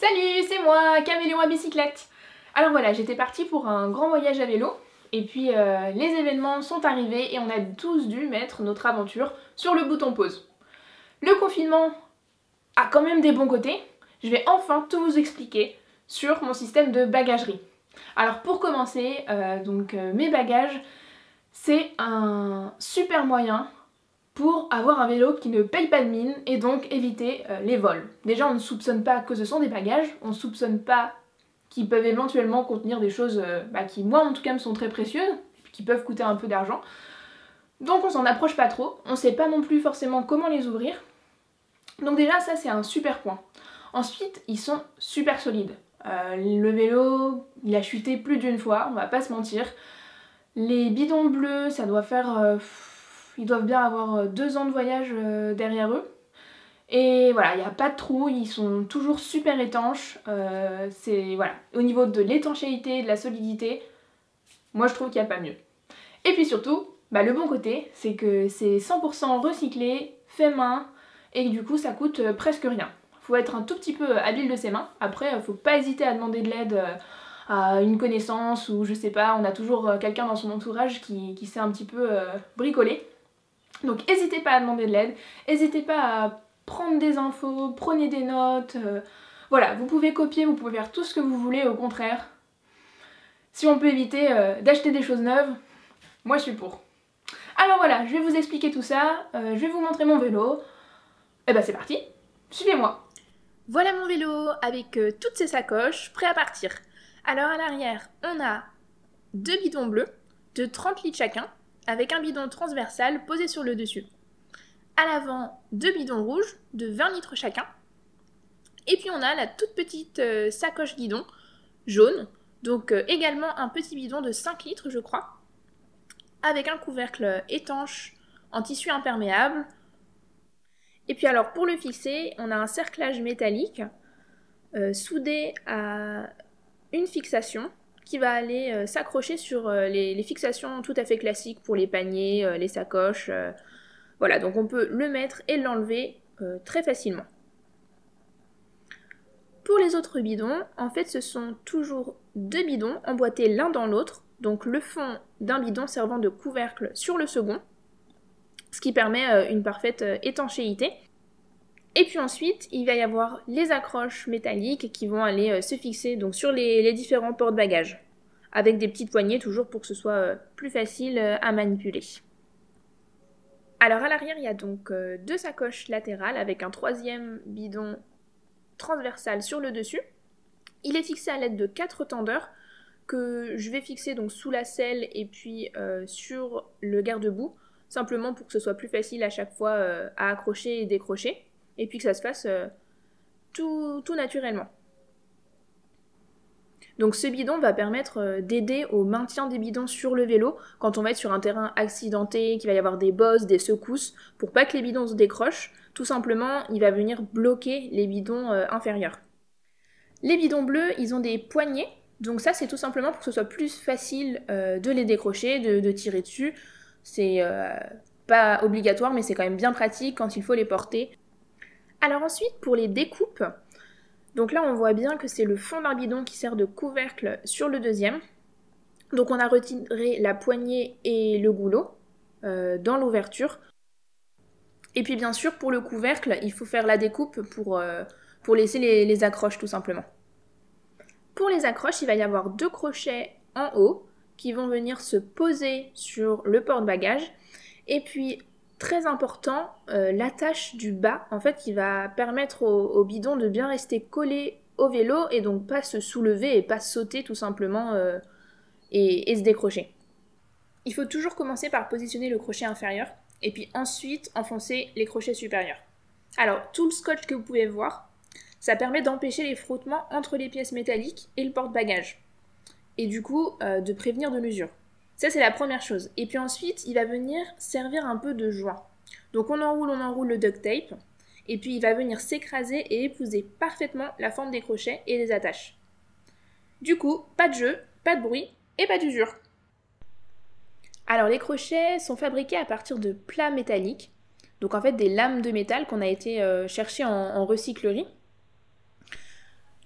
Salut, c'est moi, Caméléon à bicyclette. Alors voilà, j'étais partie pour un grand voyage à vélo, et puis les événements sont arrivés et on a tous dû mettre notre aventure sur le bouton pause. Le confinement a quand même des bons côtés, je vais enfin tout vous expliquer sur mon système de bagagerie. Alors pour commencer, mes bagages, c'est un super moyen pour avoir un vélo qui ne paye pas de mine et donc éviter les vols. Déjà, on ne soupçonne pas que ce sont des bagages, on ne soupçonne pas qu'ils peuvent éventuellement contenir des choses qui, moi en tout cas, me sont très précieuses, et qui peuvent coûter un peu d'argent. Donc on s'en approche pas trop, on sait pas non plus forcément comment les ouvrir. Donc déjà, ça c'est un super point. Ensuite, ils sont super solides. Le vélo, il a chuté plus d'une fois, on va pas se mentir. Les bidons bleus, ça doit faire... ils doivent bien avoir 2 ans de voyage derrière eux. Et voilà, il n'y a pas de trous, ils sont toujours super étanches. Voilà. Au niveau de l'étanchéité, de la solidité, moi je trouve qu'il n'y a pas mieux. Et puis surtout, le bon côté, c'est que c'est 100% recyclé, fait main, et que du coup ça coûte presque rien. Faut être un tout petit peu habile de ses mains. Après, faut pas hésiter à demander de l'aide à une connaissance ou je sais pas, on a toujours quelqu'un dans son entourage qui sait un petit peu bricoler. Donc n'hésitez pas à demander de l'aide, n'hésitez pas à prendre des infos, prenez des notes, voilà, vous pouvez copier, vous pouvez faire tout ce que vous voulez, au contraire. Si on peut éviter d'acheter des choses neuves, moi je suis pour. Alors voilà, je vais vous expliquer tout ça, je vais vous montrer mon vélo, et c'est parti, suivez-moi. Voilà mon vélo avec toutes ses sacoches, prêt à partir. Alors à l'arrière, on a 2 bidons bleus de 30 litres chacun, avec un bidon transversal posé sur le dessus. À l'avant, 2 bidons rouges de 20 litres chacun. Et puis on a la toute petite sacoche guidon jaune, donc également un petit bidon de 5 litres je crois, avec un couvercle étanche en tissu imperméable. Et puis alors pour le fixer, on a un cerclage métallique soudé à une fixation qui va aller s'accrocher sur les fixations tout à fait classiques pour les paniers, les sacoches. Voilà, donc on peut le mettre et l'enlever très facilement. Pour les autres bidons, en fait ce sont toujours 2 bidons emboîtés l'un dans l'autre, donc le fond d'un bidon servant de couvercle sur le second, ce qui permet une parfaite étanchéité. Et puis ensuite, il va y avoir les accroches métalliques qui vont aller se fixer donc, sur les différents porte-bagages, avec des petites poignées toujours pour que ce soit plus facile à manipuler. Alors à l'arrière, il y a donc 2 sacoches latérales avec un 3e bidon transversal sur le dessus. Il est fixé à l'aide de 4 tendeurs que je vais fixer donc sous la selle et puis sur le garde-boue, simplement pour que ce soit plus facile à chaque fois à accrocher et décrocher, et puis que ça se fasse tout naturellement. Donc ce bidon va permettre d'aider au maintien des bidons sur le vélo quand on va être sur un terrain accidenté, qu'il va y avoir des bosses, des secousses, pour pas que les bidons se décrochent. Tout simplement, il va venir bloquer les bidons inférieurs. Les bidons bleus, ils ont des poignées, donc ça c'est tout simplement pour que ce soit plus facile de les décrocher, de tirer dessus. C'est pas obligatoire, mais c'est quand même bien pratique quand il faut les porter. Alors ensuite, pour les découpes, donc là on voit bien que c'est le fond d'un bidon qui sert de couvercle sur le deuxième. Donc on a retiré la poignée et le goulot dans l'ouverture. Et puis bien sûr, pour le couvercle, il faut faire la découpe pour laisser les accroches tout simplement. Pour les accroches, il va y avoir 2 crochets en haut qui vont venir se poser sur le porte-bagages. Et puis, très important, l'attache du bas, en fait, qui va permettre au bidon de bien rester collé au vélo et donc pas se soulever et pas sauter tout simplement et se décrocher. Il faut toujours commencer par positionner le crochet inférieur et puis ensuite enfoncer les crochets supérieurs. Alors, tout le scotch que vous pouvez voir, ça permet d'empêcher les frottements entre les pièces métalliques et le porte-bagages. Et du coup, de prévenir de l'usure. Ça, c'est la première chose. Et puis ensuite, il va venir servir un peu de joint. Donc on enroule le duct tape. Et puis il va venir s'écraser et épouser parfaitement la forme des crochets et des attaches. Du coup, pas de jeu, pas de bruit et pas d'usure. Alors les crochets sont fabriqués à partir de plats métalliques. Donc en fait des lames de métal qu'on a été chercher en recyclerie.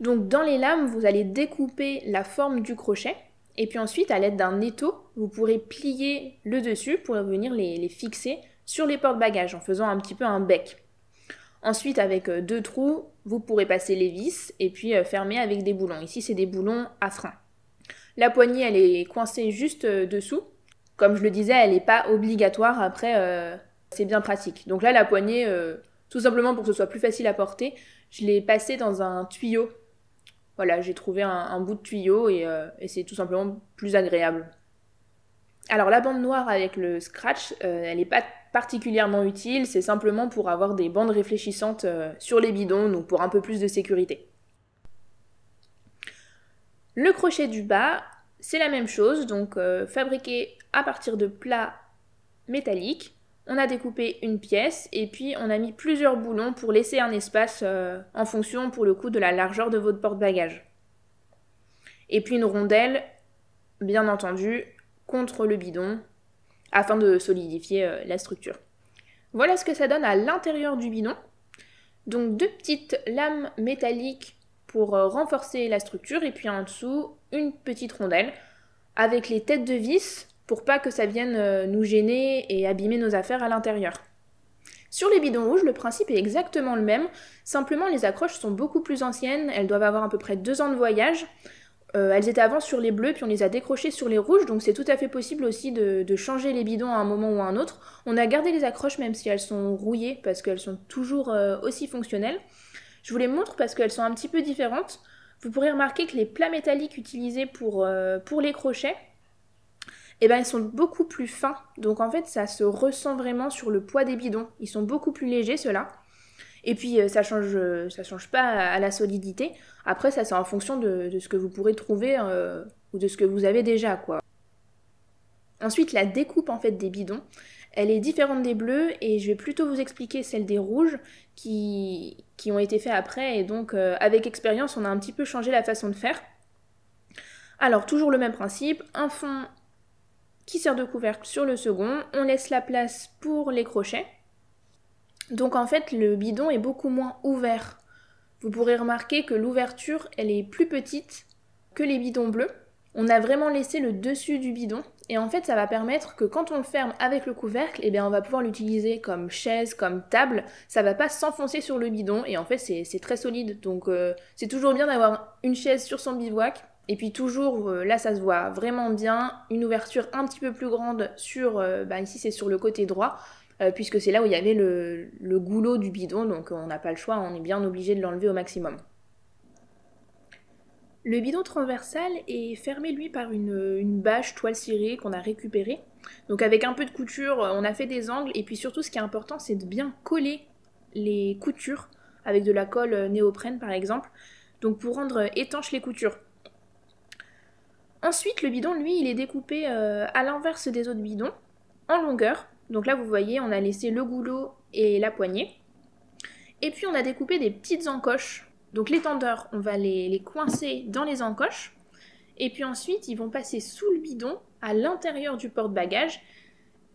Donc dans les lames, vous allez découper la forme du crochet, et puis ensuite, à l'aide d'un étau, vous pourrez plier le dessus pour venir les fixer sur les porte-bagages en faisant un petit peu un bec. Ensuite, avec 2 trous, vous pourrez passer les vis et puis fermer avec des boulons. Ici, c'est des boulons à frein. La poignée, elle est coincée juste dessous. Comme je le disais, elle n'est pas obligatoire. Après, c'est bien pratique. Donc là, la poignée, tout simplement pour que ce soit plus facile à porter, je l'ai passée dans un tuyau. Voilà, j'ai trouvé un bout de tuyau et c'est tout simplement plus agréable. Alors la bande noire avec le scratch, elle n'est pas particulièrement utile, c'est simplement pour avoir des bandes réfléchissantes sur les bidons, donc pour un peu plus de sécurité. Le crochet du bas, c'est la même chose, donc fabriqué à partir de plats métalliques. On a découpé une pièce et puis on a mis plusieurs boulons pour laisser un espace en fonction pour le coup de la largeur de votre porte-bagages. Et puis une rondelle, bien entendu, contre le bidon afin de solidifier la structure. Voilà ce que ça donne à l'intérieur du bidon. Donc 2 petites lames métalliques pour renforcer la structure et puis en dessous une petite rondelle avec les têtes de vis pour pas que ça vienne nous gêner et abîmer nos affaires à l'intérieur. Sur les bidons rouges, le principe est exactement le même, simplement les accroches sont beaucoup plus anciennes, elles doivent avoir à peu près 2 ans de voyage. Elles étaient avant sur les bleus, puis on les a décrochées sur les rouges, donc c'est tout à fait possible aussi de changer les bidons à un moment ou à un autre. On a gardé les accroches même si elles sont rouillées, parce qu'elles sont toujours aussi fonctionnelles. Je vous les montre parce qu'elles sont un petit peu différentes. Vous pourrez remarquer que les plats métalliques utilisés pour les crochets, eh ben, ils sont beaucoup plus fins, donc en fait ça se ressent vraiment sur le poids des bidons. Ils sont beaucoup plus légers ceux-là. Et puis ça change pas à la solidité. Après ça c'est en fonction de ce que vous pourrez trouver ou de ce que vous avez déjà quoi. Ensuite la découpe en fait des bidons, elle est différente des bleus et je vais plutôt vous expliquer celle des rouges qui ont été faits après et donc avec expérience on a un petit peu changé la façon de faire. Alors toujours le même principe, un fond qui sert de couvercle sur le second, on laisse la place pour les crochets. Donc en fait le bidon est beaucoup moins ouvert. Vous pourrez remarquer que l'ouverture elle est plus petite que les bidons bleus. On a vraiment laissé le dessus du bidon et en fait ça va permettre que quand on le ferme avec le couvercle, eh bien on va pouvoir l'utiliser comme chaise, comme table, ça va pas s'enfoncer sur le bidon et en fait c'est très solide. Donc c'est toujours bien d'avoir une chaise sur son bivouac et puis toujours, là ça se voit vraiment bien, une ouverture un petit peu plus grande sur, ici c'est sur le côté droit, puisque c'est là où il y avait le goulot du bidon, donc on n'a pas le choix, on est bien obligé de l'enlever au maximum. Le bidon transversal est fermé lui par une bâche toile cirée qu'on a récupérée. Donc avec un peu de couture, on a fait des angles, et puis surtout ce qui est important c'est de bien coller les coutures avec de la colle néoprène par exemple, donc pour rendre étanches les coutures. Ensuite le bidon lui il est découpé à l'inverse des autres bidons, en longueur. Donc là, vous voyez, on a laissé le goulot et la poignée. Et puis, on a découpé des petites encoches. Donc les tendeurs, on va les coincer dans les encoches. Et puis ensuite, ils vont passer sous le bidon, à l'intérieur du porte-bagages,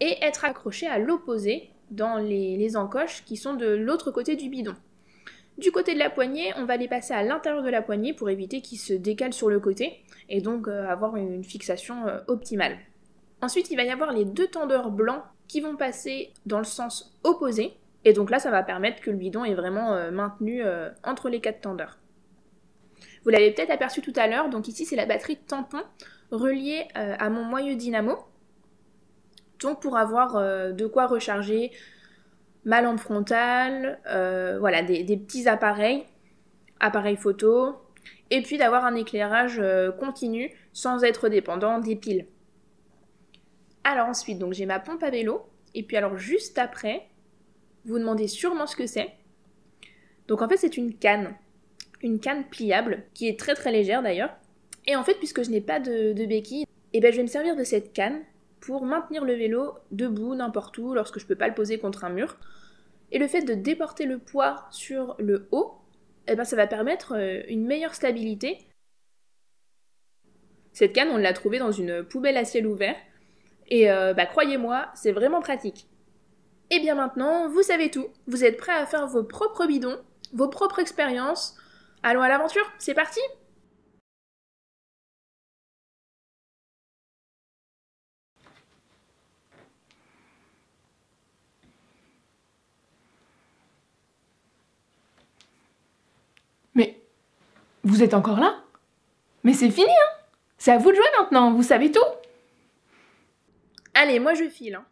et être accrochés à l'opposé dans les encoches qui sont de l'autre côté du bidon. Du côté de la poignée, on va les passer à l'intérieur de la poignée pour éviter qu'ils se décalent sur le côté, et donc avoir une fixation optimale. Ensuite, il va y avoir les 2 tendeurs blancs qui vont passer dans le sens opposé. Et donc là, ça va permettre que le bidon est vraiment maintenu entre les 4 tendeurs. Vous l'avez peut-être aperçu tout à l'heure, donc ici c'est la batterie tampon reliée à mon moyeu dynamo. Donc pour avoir de quoi recharger ma lampe frontale, voilà, des petits appareils photo, et puis d'avoir un éclairage continu sans être dépendant des piles. Alors ensuite, donc j'ai ma pompe à vélo, et puis alors juste après, vous vous demandez sûrement ce que c'est. Donc en fait c'est une canne pliable, qui est très très légère d'ailleurs. Et en fait, puisque je n'ai pas de béquille, je vais me servir de cette canne pour maintenir le vélo debout n'importe où lorsque je peux pas le poser contre un mur. Et le fait de déporter le poids sur le haut, ça va permettre une meilleure stabilité. Cette canne, on l'a trouvée dans une poubelle à ciel ouvert. Et croyez-moi, c'est vraiment pratique. Et bien maintenant, vous savez tout. Vous êtes prêts à faire vos propres bidons, vos propres expériences, Allons à l'aventure, c'est parti! Mais vous êtes encore là? Mais c'est fini, hein? C'est à vous de jouer maintenant, vous savez tout. Allez, moi je file. Hein.